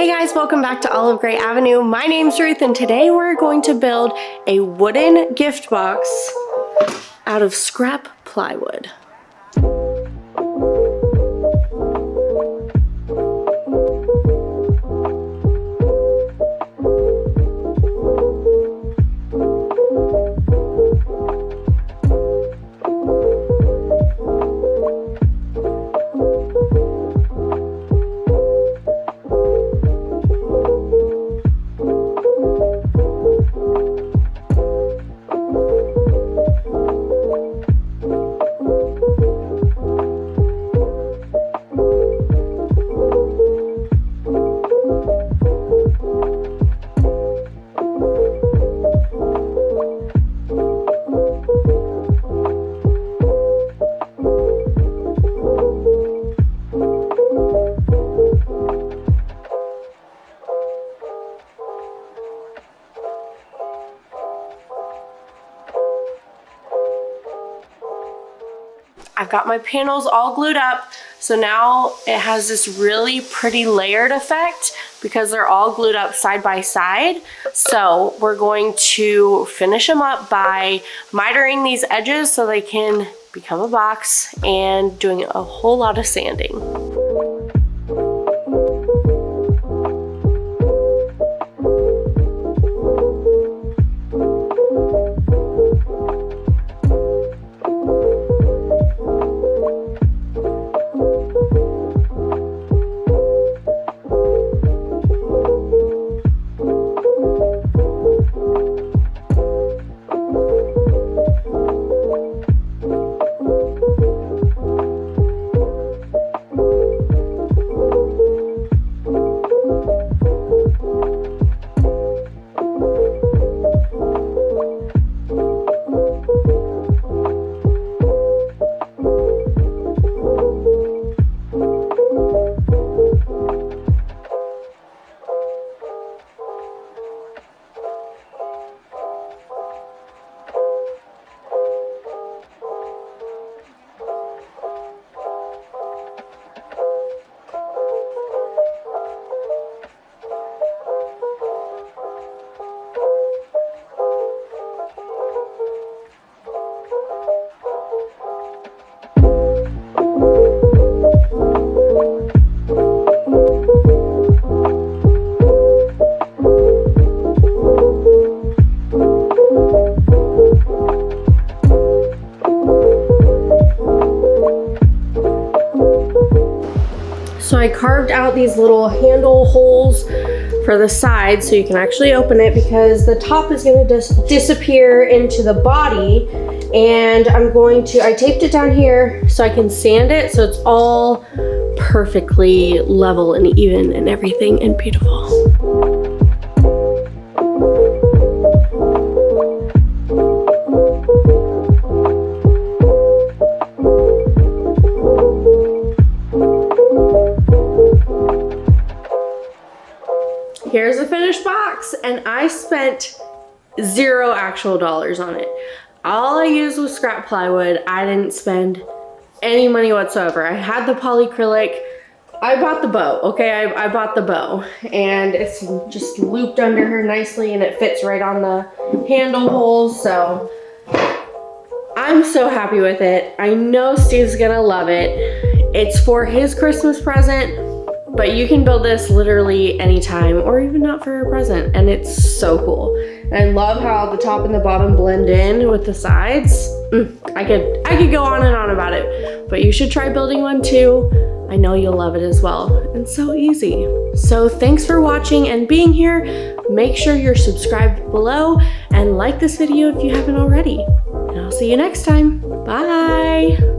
Hey guys, welcome back to Olivegrey Avenue. My name's Ruth and today we're going to build a wooden gift box out of scrap plywood. I've got my panels all glued up, so now it has this really pretty layered effect because they're all glued up side by side. So we're going to finish them up by mitering these edges so they can become a box and doing a whole lot of sanding. So I carved out these little handle holes for the side so you can actually open it because the top is going to disappear into the body, and I taped it down here so I can sand it so it's all perfectly level and even and everything and beautiful. Here's the finished box, and I spent $0 actual dollars on it. All I used was scrap plywood. I didn't spend any money whatsoever. I had the polyacrylic. I bought the bow, okay? I bought the bow, and it's just looped under her nicely, and it fits right on the handle holes, so I'm so happy with it. I know Steve's gonna love it. It's for his Christmas present. But you can build this literally anytime, or even not for a present, and it's so cool. And I love how the top and the bottom blend in with the sides. I could go on and on about it, but you should try building one too. I know you'll love it as well. It's so easy. So thanks for watching and being here. Make sure you're subscribed below and like this video if you haven't already. And I'll see you next time. Bye.